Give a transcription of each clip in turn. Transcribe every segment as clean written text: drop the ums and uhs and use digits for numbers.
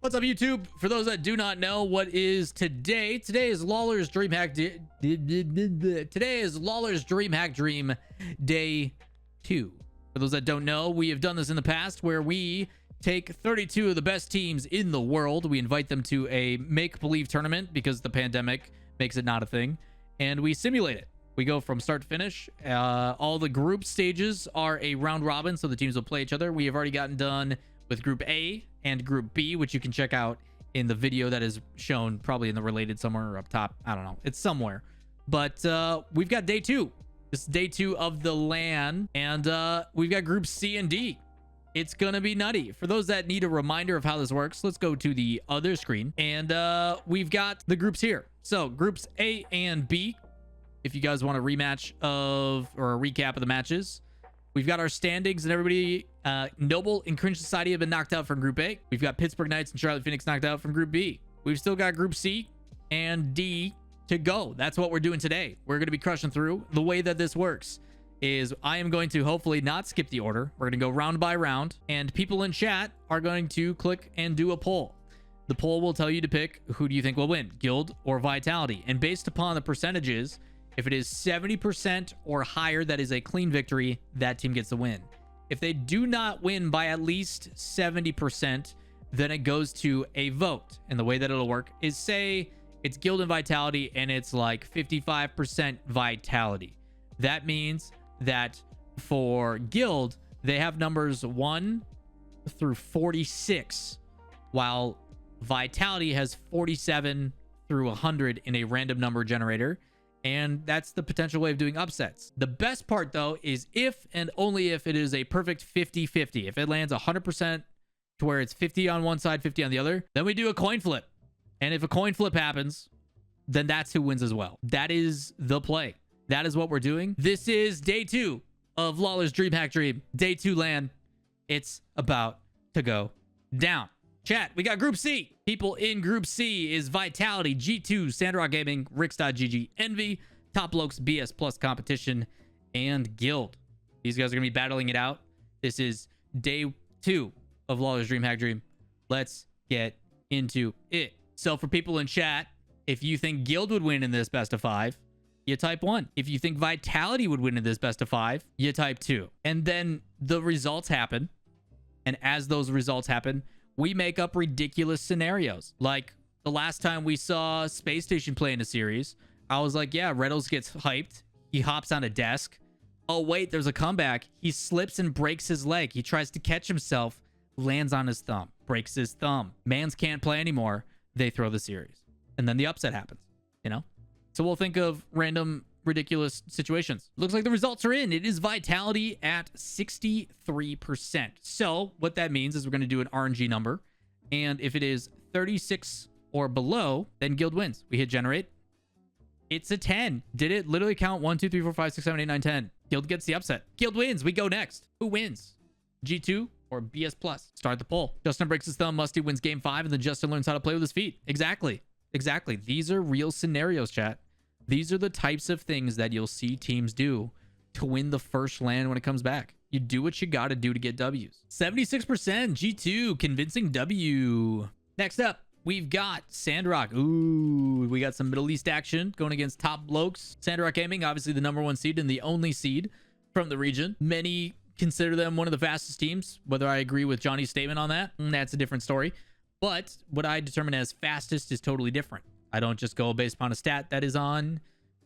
What's up, YouTube? For those that do not know, what is today? Today is Lawler's DreamHack. Today is Lawler's DreamHack Dream Day 2. For those that don't know, we have done this in the past where we take 32 of the best teams in the world. We invite them to a make-believe tournament because the pandemic makes it not a thing, and we simulate it. We go from start to finish. All the group stages are a round robin, so the teams will play each other. We have already gotten done with Group A and Group B, which you can check out in the video that is shown probably in the related somewhere or up top. I don't know. It's somewhere. But we've got day 2. This is day 2 of the LAN, and we've got Group C and D. It's going to be nutty. For those that need a reminder of how this works, let's go to the other screen, and we've got the groups here. So Groups A and B, if you guys want a rematch of or a recap of the matches. We've got our standings, and everybody, Noble and Cringe Society have been knocked out from Group A. We've got Pittsburgh Knights and Charlotte Phoenix knocked out from Group B. We've still got Group C and D to go. That's what we're doing today. We're going to be crushing through. The way that this works is I am going to hopefully not skip the order. We're going to go round by round, and people in chat are going to click and do a poll. The poll will tell you to pick who do you think will win, Guild or Vitality. And based upon the percentages, if it is 70% or higher, that is a clean victory. That team gets the win. If they do not win by at least 70%, then it goes to a vote. And the way that it'll work is, say it's Guild and Vitality, and it's like 55% Vitality. That means that for Guild, they have numbers 1 through 46, while Vitality has 47 through 100 in a random number generator. And that's the potential way of doing upsets. The best part, though, is if and only if it is a perfect 50-50. If it lands 100% to where it's 50 on one side, 50 on the other, then we do a coin flip. And if a coin flip happens, then that's who wins as well. That is the play. That is what we're doing. This is day 2 of Lawler's DreamHack Dream. Day 2 LAN. It's about to go down. Chat, we got Group C. People in Group C is Vitality, G2, Sandrock Gaming, Rix.GG, Envy, Top Blokes, BS Plus Competition, and Guild. These guys are going to be battling it out. This is day 2 of Lawler's DreamHack Dream. Let's get into it. So for people in chat, if you think Guild would win in this best of 5, you type 1. If you think Vitality would win in this best of 5, you type 2. And then the results happen. And as those results happen, we make up ridiculous scenarios. Like the last time we saw Space Station play in a series, I was like, yeah, Reynolds gets hyped. He hops on a desk. Oh, wait, there's a comeback. He slips and breaks his leg. He tries to catch himself, lands on his thumb, breaks his thumb. Mans can't play anymore. They throw the series. And then the upset happens, you know? So we'll think of random, ridiculous situations. Looks like the results are in. It is Vitality at 63%. So what that means is we're going to do an RNG number. And if it is 36 or below, then Guild wins. We hit generate. It's a 10. Did it literally count 1, 2, 3, 4, 5, 6, 7, 8, 9, 10? Guild gets the upset. Guild wins. We go next. Who wins? G2 or BS Plus? Start the poll. Justin breaks his thumb. Musty wins game 5, and then Justin learns how to play with his feet. Exactly. Exactly. These are real scenarios, chat. These are the types of things that you'll see teams do to win the first LAN when it comes back. You do what you got to do to get W's. 76% G2, convincing W. Next up, we've got Sandrock. Ooh, we got some Middle East action going against Top Blokes. Sandrock Gaming, obviously the #1 seed and the only seed from the region. Many consider them one of the fastest teams. Whether I agree with Johnny's statement on that, that's a different story. But what I determine as fastest is totally different. I don't just go based upon a stat that is on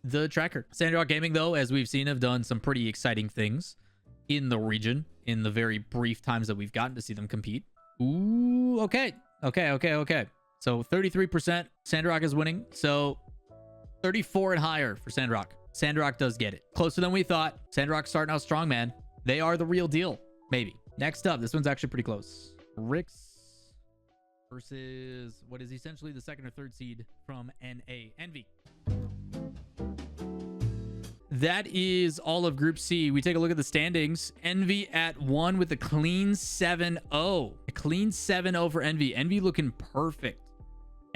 the tracker. Sandrock Gaming, though, as we've seen, have done some pretty exciting things in the region in the very brief times that we've gotten to see them compete. Ooh, okay. So 33%, Sandrock is winning. So 34 and higher for Sandrock. Sandrock does get it. Closer than we thought. Sandrock starting out strong, man. They are the real deal. Maybe. Next up, this one's actually pretty close. Rix versus what is essentially the 2nd or 3rd seed from NA. Envy. That is all of Group C. We take a look at the standings. Envy at 1 with a clean 7-0. A clean 7-0 for Envy. Envy looking perfect.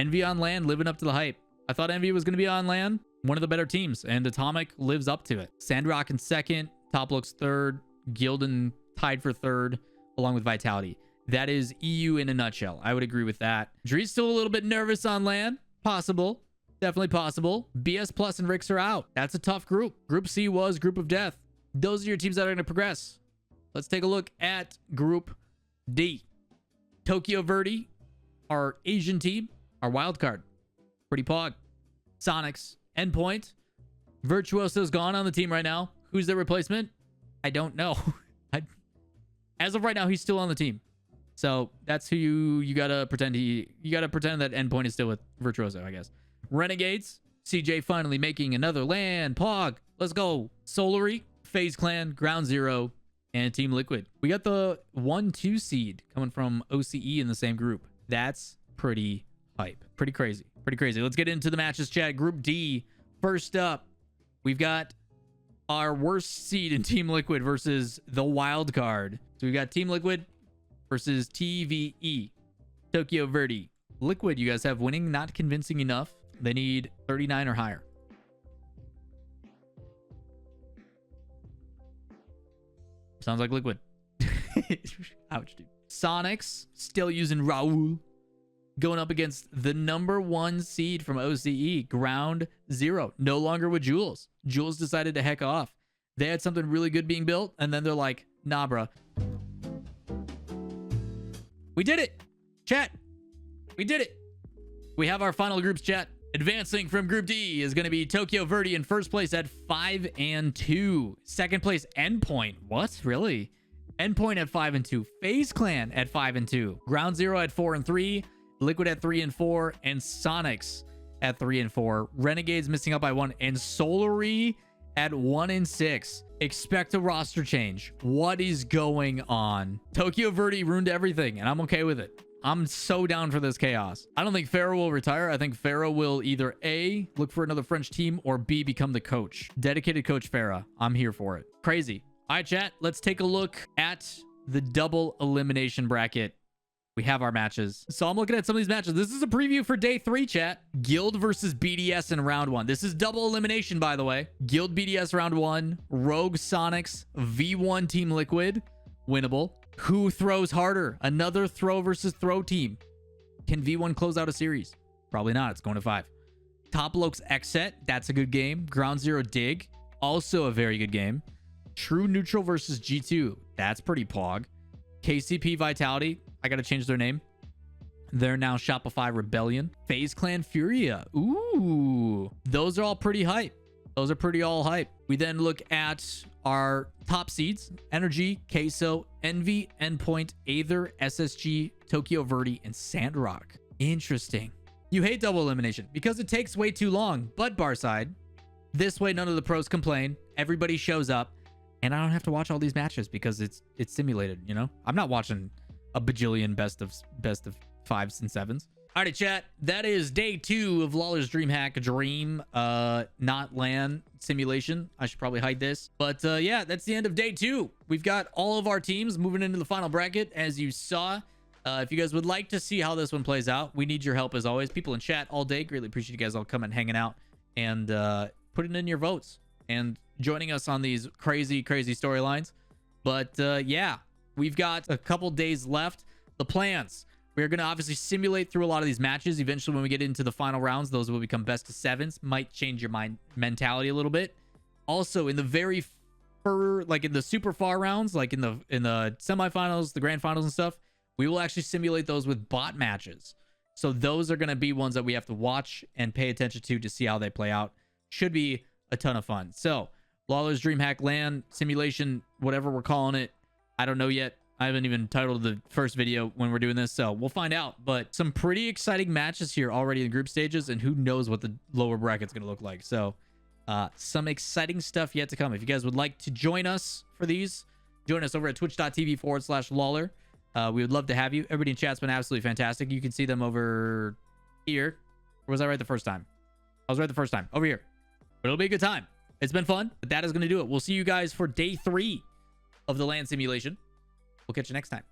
Envy on LAN, living up to the hype. I thought Envy was going to be on LAN. One of the better teams, and Atomic lives up to it. Sandrock in 2nd. Top Blokes 3rd. Gildan tied for 3rd, along with Vitality. That is EU in a nutshell. I would agree with that. Dree's still a little bit nervous on LAN. Possible. Definitely possible. BS Plus and Ricks are out. That's a tough group. Group C was Group of Death. Those are your teams that are going to progress. Let's take a look at Group D. Tokyo Verde, our Asian team, our wild card. Pretty pog. Sonics, Endpoint. Virtuoso's gone on the team right now. Who's their replacement? I don't know. As of right now, he's still on the team. So that's who you gotta pretend you gotta pretend that Endpoint is still with Virtuoso, I guess. Renegades, CJ finally making another LAN. Pog, let's go. Solary, FaZe Clan, Ground Zero, and Team Liquid. We got the 1-2 seed coming from OCE in the same group. That's pretty hype. Pretty crazy. Pretty crazy. Let's get into the matches, chat. Group D. First up, we've got our worst seed in Team Liquid versus the wild card. So we've got Team Liquid versus TVE. Tokyo Verde. Liquid, you guys have winning, not convincing enough. They need 39 or higher. Sounds like Liquid. Ouch, dude. Sonics, still using LAWL. Going up against the #1 seed from OCE, Ground Zero. No longer with Jules. Jules decided to heck off. They had something really good being built, and then they're like, nah, bruh. We did it. Chat. We did it. We have our final groups, chat. Advancing from Group D is going to be Tokyo Verde in first place at 5-2. Second place, Endpoint. What? Really? Endpoint at 5-2. FaZe Clan at 5-2. Ground Zero at 4-3. Liquid at 3-4. And Sonics at 3-4. Renegades missing out by 1. And Solary at 1-6. Expect a roster change. What is going on? Tokyo Verde ruined everything, and I'm okay with it. I'm so down for this chaos. I don't think Pharaoh will retire. I think Pharaoh will either A, look for another French team, or B, become the coach. Dedicated coach Pharaoh. I'm here for it. Crazy. All right, chat. Let's take a look at the double elimination bracket. We have our matches. So I'm looking at some of these matches. This is a preview for day 3, chat. Guild versus BDS in round 1. This is double elimination, by the way. Guild BDS round 1. Rogue Sonics. V1 Team Liquid. Winnable. Who throws harder? Another throw versus throw team. Can V1 close out a series? Probably not. It's going to 5. Top Lokes Xset. That's a good game. Ground Zero Dig. Also a very good game. True Neutral versus G2. That's pretty pog. KCP Vitality. I got to change their name. They're now Shopify Rebellion. FaZe Clan Furia. Ooh. Those are all pretty hype. Those are pretty all hype. We then look at our top seeds. Energy, Queso, Envy, Endpoint, Aether, SSG, Tokyo Verde, and Sandrock. Interesting. You hate double elimination because it takes way too long. But Barside, this way none of the pros complain. Everybody shows up. And I don't have to watch all these matches because it's simulated, you know? I'm not watching a bajillion best of 5s and 7s. Alrighty, chat. That is day 2 of Lawler's DreamHack Dream, not LAN simulation. I should probably hide this. But yeah, that's the end of day 2. We've got all of our teams moving into the final bracket, as you saw. If you guys would like to see how this one plays out, we need your help as always. People in chat all day. Greatly appreciate you guys all coming and hanging out and putting in your votes and joining us on these crazy storylines. But yeah, we've got a couple days left. The plans: we're going to obviously simulate through a lot of these matches. Eventually, when we get into the final rounds, those will become best of 7s. Might change your mentality a little bit. Also, in the in the super far rounds, like in the semifinals, the grand finals and stuff, we will actually simulate those with bot matches. So those are going to be ones that we have to watch and pay attention to see how they play out. Should be a ton of fun. So Lawler's DreamHack LAN simulation, whatever we're calling it, I don't know yet. I haven't even titled the first video when we're doing this, so we'll find out. But some pretty exciting matches here already in group stages, and who knows what the lower bracket's going to look like. So some exciting stuff yet to come. If you guys would like to join us for these, join us over at twitch.tv/Lawler. We would love to have you. Everybody in chat's been absolutely fantastic. You can see them over here. Or was I right the first time? I was right the first time. Over here. But it'll be a good time. It's been fun, but that is going to do it. We'll see you guys for day 3 of the LAN simulation. We'll catch you next time.